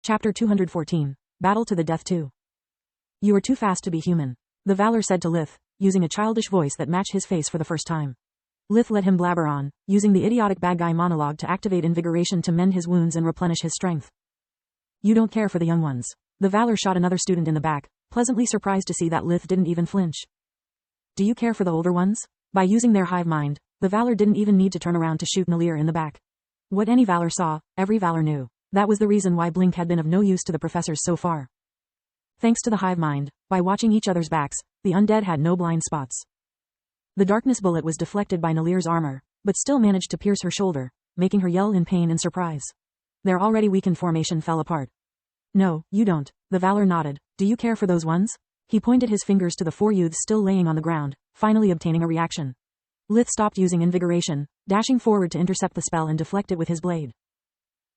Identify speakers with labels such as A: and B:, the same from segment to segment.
A: Chapter 214. Battle to the Death 2. You are too fast to be human, the Valor said to Lith, using a childish voice that matched his face for the first time. Lith let him blabber on, using the idiotic bad guy monologue to activate invigoration to mend his wounds and replenish his strength. You don't care for the young ones. The Valor shot another student in the back, pleasantly surprised to see that Lith didn't even flinch. Do you care for the older ones? By using their hive mind, the Valor didn't even need to turn around to shoot Nalir in the back. What any Valor saw, every Valor knew. That was the reason why Blink had been of no use to the professors so far. Thanks to the hive mind, by watching each other's backs, the undead had no blind spots. The darkness bullet was deflected by Nalir's armor, but still managed to pierce her shoulder, making her yell in pain and surprise. Their already weakened formation fell apart. No, you don't, the Valor nodded. Do you care for those ones? He pointed his fingers to the 4 youths still laying on the ground, finally obtaining a reaction. Lith stopped using invigoration, dashing forward to intercept the spell and deflect it with his blade.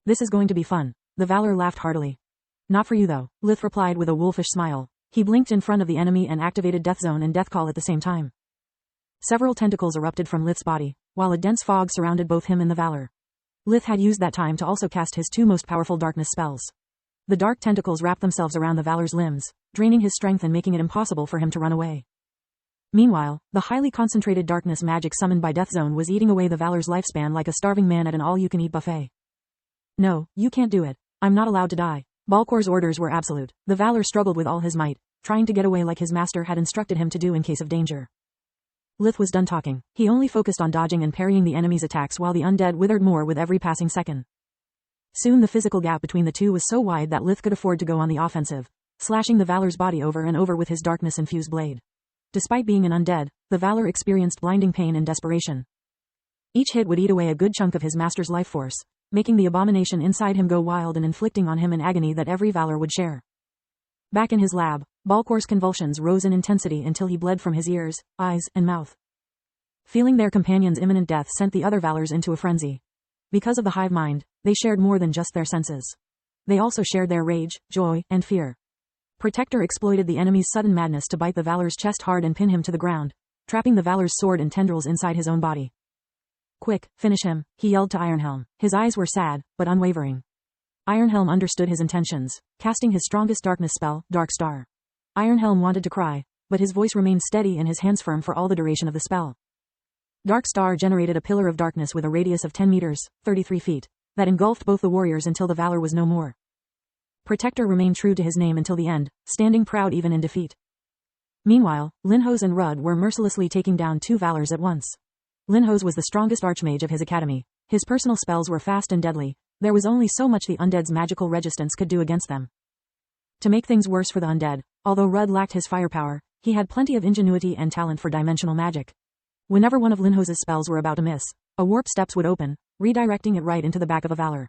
A: This is going to be fun. The Valor laughed heartily. Not for you though, Lith replied with a wolfish smile. He blinked in front of the enemy and activated Death Zone and Death Call at the same time. Several tentacles erupted from Lith's body, while a dense fog surrounded both him and the Valor. Lith had used that time to also cast his 2 most powerful darkness spells. The dark tentacles wrapped themselves around the Valor's limbs, draining his strength and making it impossible for him to run away. Meanwhile, the highly concentrated darkness magic summoned by Death Zone was eating away the Valor's lifespan like a starving man at an all-you-can-eat buffet. No, you can't do it. I'm not allowed to die. Balkor's orders were absolute. The Valor struggled with all his might, trying to get away like his master had instructed him to do in case of danger. Lith was done talking. He only focused on dodging and parrying the enemy's attacks while the undead withered more with every passing second. Soon the physical gap between the two was so wide that Lith could afford to go on the offensive, slashing the Valor's body over and over with his darkness-infused blade. Despite being an undead, the Valor experienced blinding pain and desperation. Each hit would eat away a good chunk of his master's life force, making the abomination inside him go wild and inflicting on him an agony that every Valor would share. Back in his lab, Balkor's convulsions rose in intensity until he bled from his ears, eyes, and mouth. Feeling their companion's imminent death sent the other Valors into a frenzy. Because of the hive mind, they shared more than just their senses. They also shared their rage, joy, and fear. Protector exploited the enemy's sudden madness to bite the Valor's chest hard and pin him to the ground, trapping the Valor's sword and tendrils inside his own body. Quick, finish him, he yelled to Ironhelm. His eyes were sad, but unwavering. Ironhelm understood his intentions, casting his strongest darkness spell, Dark Star. Ironhelm wanted to cry, but his voice remained steady and his hands firm for all the duration of the spell. Dark Star generated a pillar of darkness with a radius of 10 meters, 33 feet, that engulfed both the warriors until the Valor was no more. Protector remained true to his name until the end, standing proud even in defeat. Meanwhile, Linhos and Rudd were mercilessly taking down 2 Valors at once. Linhos was the strongest archmage of his academy. His personal spells were fast and deadly. There was only so much the undead's magical resistance could do against them. To make things worse for the undead, although Rudd lacked his firepower, he had plenty of ingenuity and talent for dimensional magic. Whenever one of Linhos's spells were about to miss, a warp steps would open, redirecting it right into the back of a Valor.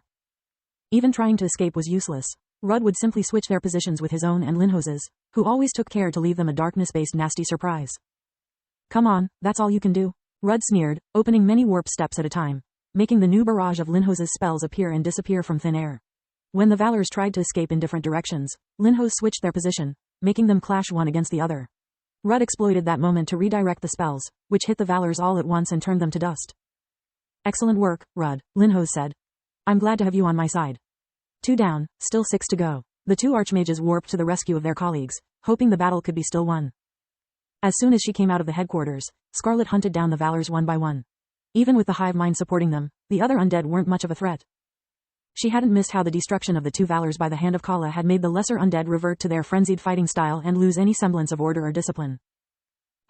A: Even trying to escape was useless. Rudd would simply switch their positions with his own and Linhos's, who always took care to leave them a darkness-based nasty surprise. Come on, that's all you can do? Rudd sneered, opening many warp steps at a time, making the new barrage of Linhos's spells appear and disappear from thin air. When the Valors tried to escape in different directions, Linhos switched their position, making them clash one against the other. Rudd exploited that moment to redirect the spells, which hit the Valors all at once and turned them to dust. Excellent work, Rudd, Linhos said. I'm glad to have you on my side. 2 down, still 6 to go. The 2 archmages warped to the rescue of their colleagues, hoping the battle could be still won. As soon as she came out of the headquarters, Scarlet hunted down the Valors one by one. Even with the hive mind supporting them, the other undead weren't much of a threat. She hadn't missed how the destruction of the 2 Valors by the hand of Kala had made the lesser undead revert to their frenzied fighting style and lose any semblance of order or discipline.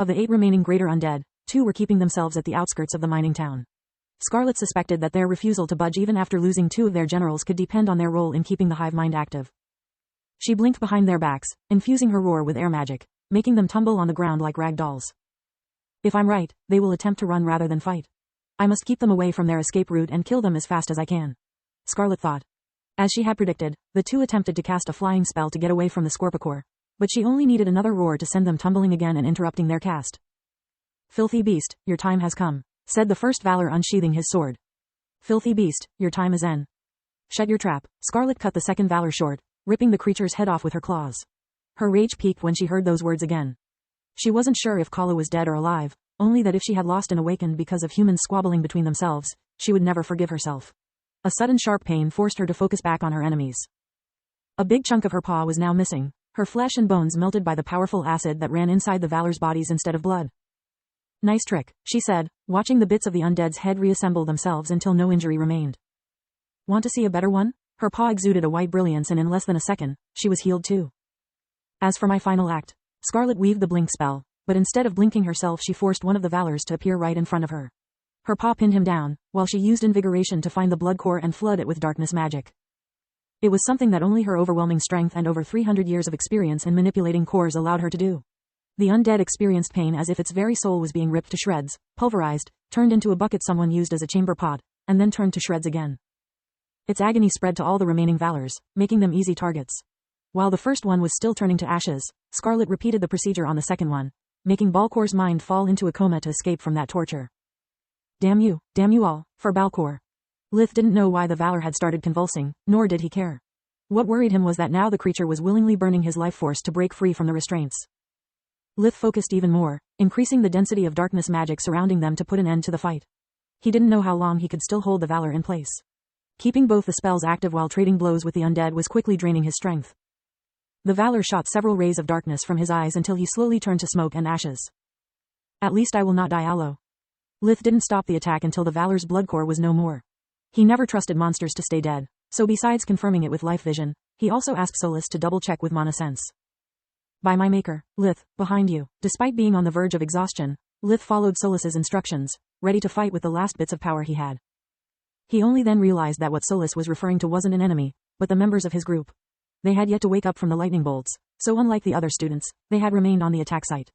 A: Of the 8 remaining greater undead, 2 were keeping themselves at the outskirts of the mining town. Scarlet suspected that their refusal to budge even after losing 2 of their generals could depend on their role in keeping the hive mind active. She blinked behind their backs, infusing her roar with air magic, making them tumble on the ground like rag dolls. If I'm right, they will attempt to run rather than fight. I must keep them away from their escape route and kill them as fast as I can. Scarlet thought. As she had predicted, the 2 attempted to cast a flying spell to get away from the Scorpicore, but she only needed another roar to send them tumbling again and interrupting their cast. Filthy beast, your time has come, said the first Valor unsheathing his sword. Filthy beast, your time is en. Shut your trap. Scarlet cut the second Valor short, ripping the creature's head off with her claws. Her rage peaked when she heard those words again. She wasn't sure if Kala was dead or alive, only that if she had lost and awakened because of humans squabbling between themselves, she would never forgive herself. A sudden sharp pain forced her to focus back on her enemies. A big chunk of her paw was now missing, her flesh and bones melted by the powerful acid that ran inside the Valor's bodies instead of blood. Nice trick, she said, watching the bits of the undead's head reassemble themselves until no injury remained. Want to see a better one? Her paw exuded a white brilliance and in less than a second, she was healed too. As for my final act, Scarlet weaved the blink spell, but instead of blinking herself she forced one of the Valors to appear right in front of her. Her paw pinned him down, while she used invigoration to find the blood core and flood it with darkness magic. It was something that only her overwhelming strength and over 300 years of experience in manipulating cores allowed her to do. The undead experienced pain as if its very soul was being ripped to shreds, pulverized, turned into a bucket someone used as a chamber pot, and then turned to shreds again. Its agony spread to all the remaining Valors, making them easy targets. While the first one was still turning to ashes, Scarlet repeated the procedure on the second one, making Balcor's mind fall into a coma to escape from that torture. Damn you all, for Balcor. Lith didn't know why the Valor had started convulsing, nor did he care. What worried him was that now the creature was willingly burning his life force to break free from the restraints. Lith focused even more, increasing the density of darkness magic surrounding them to put an end to the fight. He didn't know how long he could still hold the Valor in place. Keeping both the spells active while trading blows with the undead was quickly draining his strength. The Valor shot several rays of darkness from his eyes until he slowly turned to smoke and ashes. At least I will not die alone. Lith didn't stop the attack until the Valor's blood core was no more. He never trusted monsters to stay dead, so besides confirming it with life vision, he also asked Solus to double-check with Mana Sense. By my maker, Lith, behind you. Despite being on the verge of exhaustion, Lith followed Solus's instructions, ready to fight with the last bits of power he had. He only then realized that what Solus was referring to wasn't an enemy, but the members of his group. They had yet to wake up from the lightning bolts, so unlike the other students, they had remained on the attack site.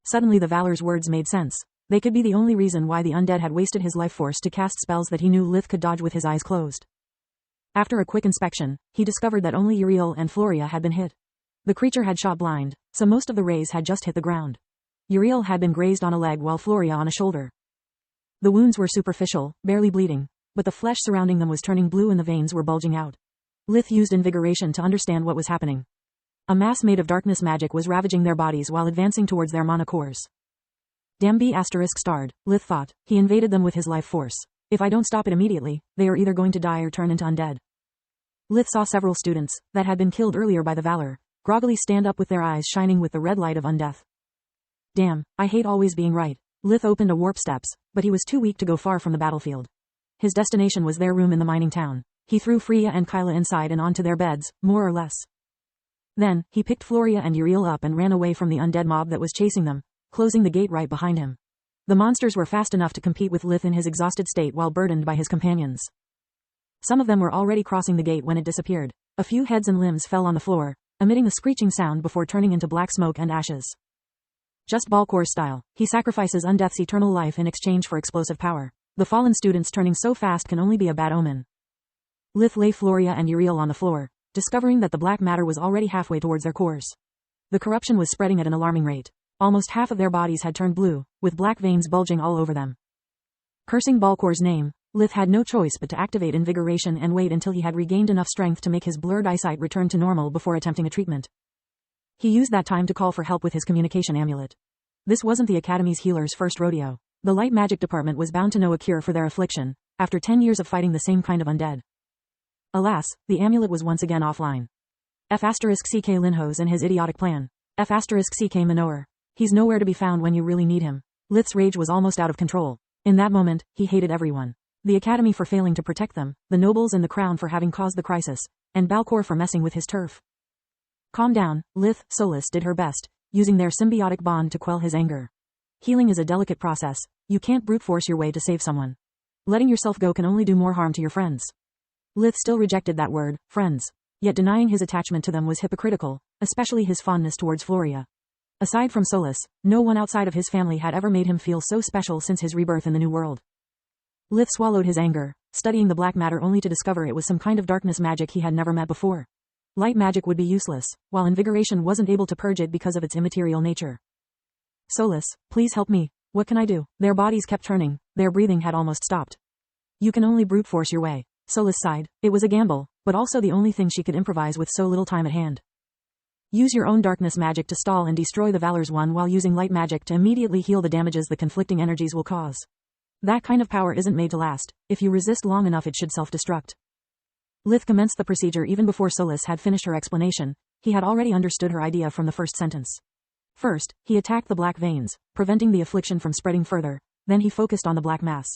A: Suddenly the Valor's words made sense. They could be the only reason why the undead had wasted his life force to cast spells that he knew Lith could dodge with his eyes closed. After a quick inspection, he discovered that only Uriel and Floria had been hit. The creature had shot blind, so most of the rays had just hit the ground. Uriel had been grazed on a leg while Floria on a shoulder. The wounds were superficial, barely bleeding, but the flesh surrounding them was turning blue and the veins were bulging out. Lith used invigoration to understand what was happening. A mass made of darkness magic was ravaging their bodies while advancing towards their mana cores. Damn B*** starred, Lith thought. He invaded them with his life force. If I don't stop it immediately, they are either going to die or turn into undead. Lith saw several students, that had been killed earlier by the Valor, groggily stand up with their eyes shining with the red light of undeath. Damn, I hate always being right. Lith opened a warp steps, but he was too weak to go far from the battlefield. His destination was their room in the mining town. He threw Freya and Kyla inside and onto their beds, more or less. Then, he picked Floria and Uriel up and ran away from the undead mob that was chasing them, closing the gate right behind him. The monsters were fast enough to compete with Lith in his exhausted state while burdened by his companions. Some of them were already crossing the gate when it disappeared. A few heads and limbs fell on the floor, emitting a screeching sound before turning into black smoke and ashes. Just Balcor style, he sacrifices undeath's eternal life in exchange for explosive power. The fallen students turning so fast can only be a bad omen. Lith lay Floria and Uriel on the floor, discovering that the black matter was already halfway towards their cores. The corruption was spreading at an alarming rate. Almost half of their bodies had turned blue, with black veins bulging all over them. Cursing Balcor's name, Lith had no choice but to activate invigoration and wait until he had regained enough strength to make his blurred eyesight return to normal before attempting a treatment. He used that time to call for help with his communication amulet. This wasn't the Academy's healer's first rodeo. The light magic department was bound to know a cure for their affliction, after 10 years of fighting the same kind of undead. Alas, the amulet was once again offline. F***ck Linhos and his idiotic plan. F***ck Manoer. He's nowhere to be found when you really need him. Lith's rage was almost out of control. In that moment, he hated everyone. The Academy for failing to protect them, the nobles and the crown for having caused the crisis, and Balcor for messing with his turf. Calm down, Lith. Solus did her best, using their symbiotic bond to quell his anger. Healing is a delicate process. You can't brute force your way to save someone. Letting yourself go can only do more harm to your friends. Lith still rejected that word, friends. Yet denying his attachment to them was hypocritical, especially his fondness towards Floria. Aside from Solus, no one outside of his family had ever made him feel so special since his rebirth in the new world. Lith swallowed his anger, studying the black matter only to discover it was some kind of darkness magic he had never met before. Light magic would be useless, while invigoration wasn't able to purge it because of its immaterial nature. Solus, please help me. What can I do? Their bodies kept turning, their breathing had almost stopped. You can only brute force your way. Solus sighed. It was a gamble, but also the only thing she could improvise with so little time at hand. Use your own darkness magic to stall and destroy the Valor's one while using light magic to immediately heal the damages the conflicting energies will cause. That kind of power isn't made to last. If you resist long enough it should self-destruct. Lith commenced the procedure even before Solis had finished her explanation. He had already understood her idea from the first sentence. First, he attacked the black veins, preventing the affliction from spreading further. Then he focused on the black mass.